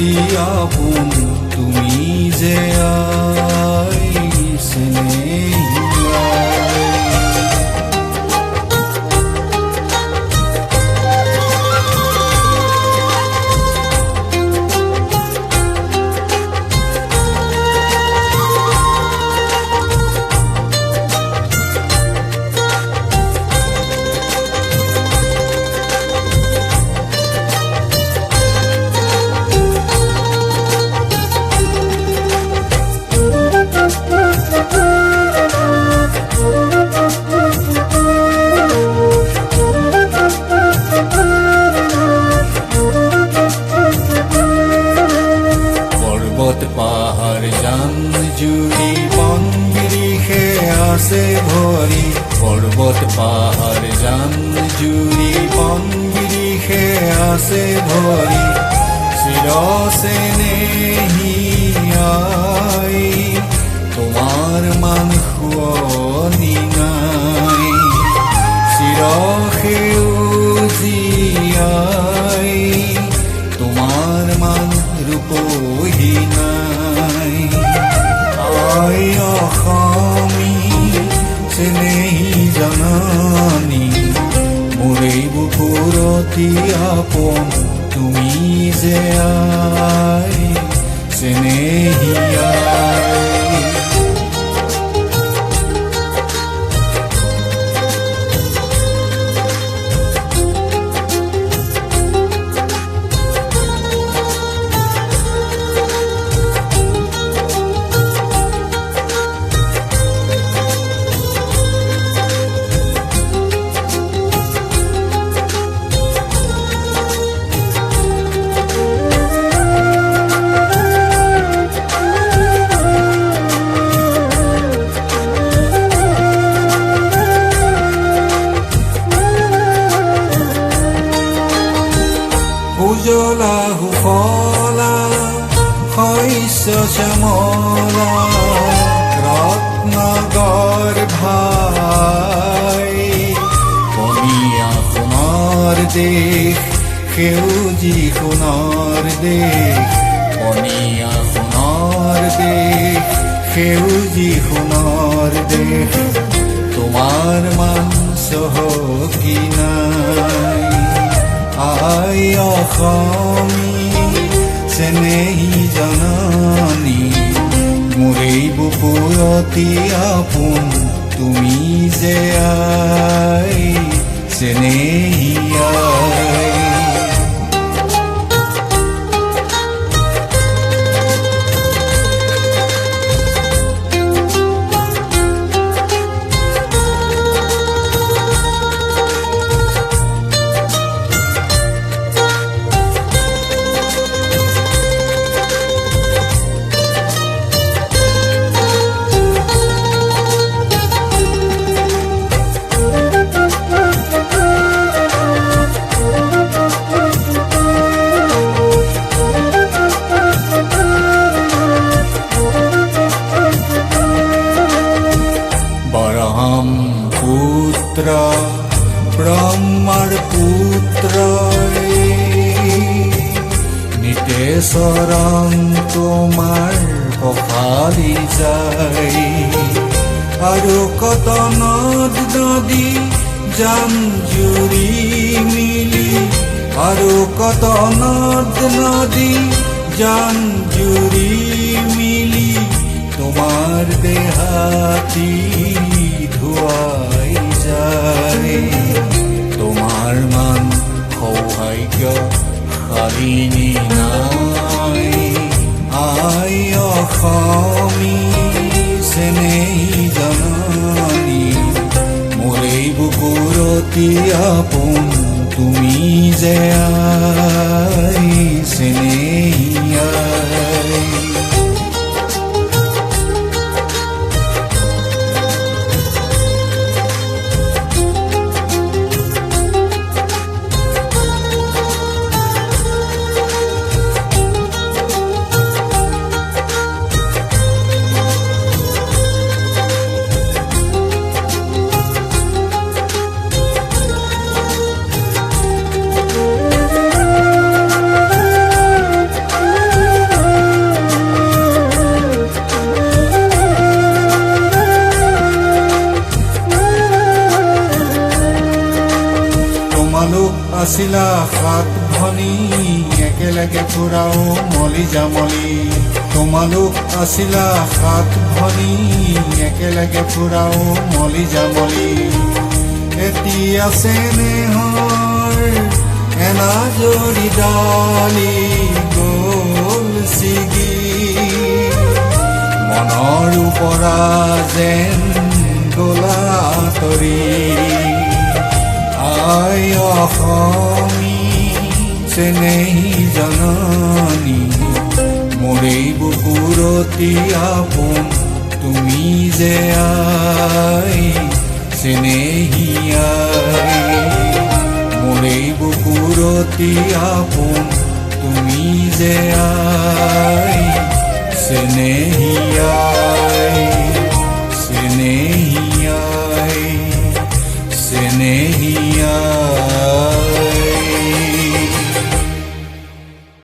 অতি আপোন তুমি যে আই স্নেহিয়া। পাহাড় জান জুড়ি বন বিরিখে আছে ভরি, পর্বত পাহাড় জান জুড়ি বন বিরিখে আছে ভরি, চিরস্নেহিয়াই তোমার মান শুৱনি নাই, চিৰসেউজীয়াই তোমাৰ মান ৰূপহী নাই। আই অসমী স্নেহী জননী মোৰ এই বুকুৰ অতি আপোন তুমি যে আই স্নেহিয়া। উজলা সুফলা শস্য শ্যামলা ৰত্নগৰ্ভাই, পনীয়া সোণৰ দেশ সেউজী সোণৰ দেশ, পনীয়া সোণৰ দেশ সেউজী সোণৰ দেশ, তোমাৰ মান চহকী নাই। আই অসমী স্নেহী জননী মোৰ এই বুকুৰ অতি আপোন তুমি যে আই স্নেহিয়া। পুত্ৰ ব্ৰহ্মাৰ পুত্ৰ নিতেশ্বৰং তোমাৰ পখালি যাই, আৰু কত নদ নদী জান জুৰি মিলি, আৰু কত নদ নদী জান জুৰি মিলি, তোমাৰ দেহাতি ধুৱাই যায়। তোমাৰ মান সৌভাগ্য শালিনী নাই। আই অসমী স্নেহী জননী মোৰ এই বুকুৰ অতি আপোন তুমি যে আই স্নেহিয়া। তোমালোক আছিলা 7 ভনী একেলগে ফুৰাও মলি জামলি তোমালোক আছিলা 7 ভনী একেলগে ফুৰাও মলি জামলি এতিয়া চেনেহৰ এনাজৰি ডালি গ'ল ছিগি মনৰ পৰা যেন গলা আঁতৰি আই অসমী চেনেহী জননী মোৰেই বুকুৰতি আপোন তুমি যে আই চেনেহী আই মোৰেই বুকুৰতি আপোন তুমি যে আই চেনেহী আই চেনেহী আই চেনেহী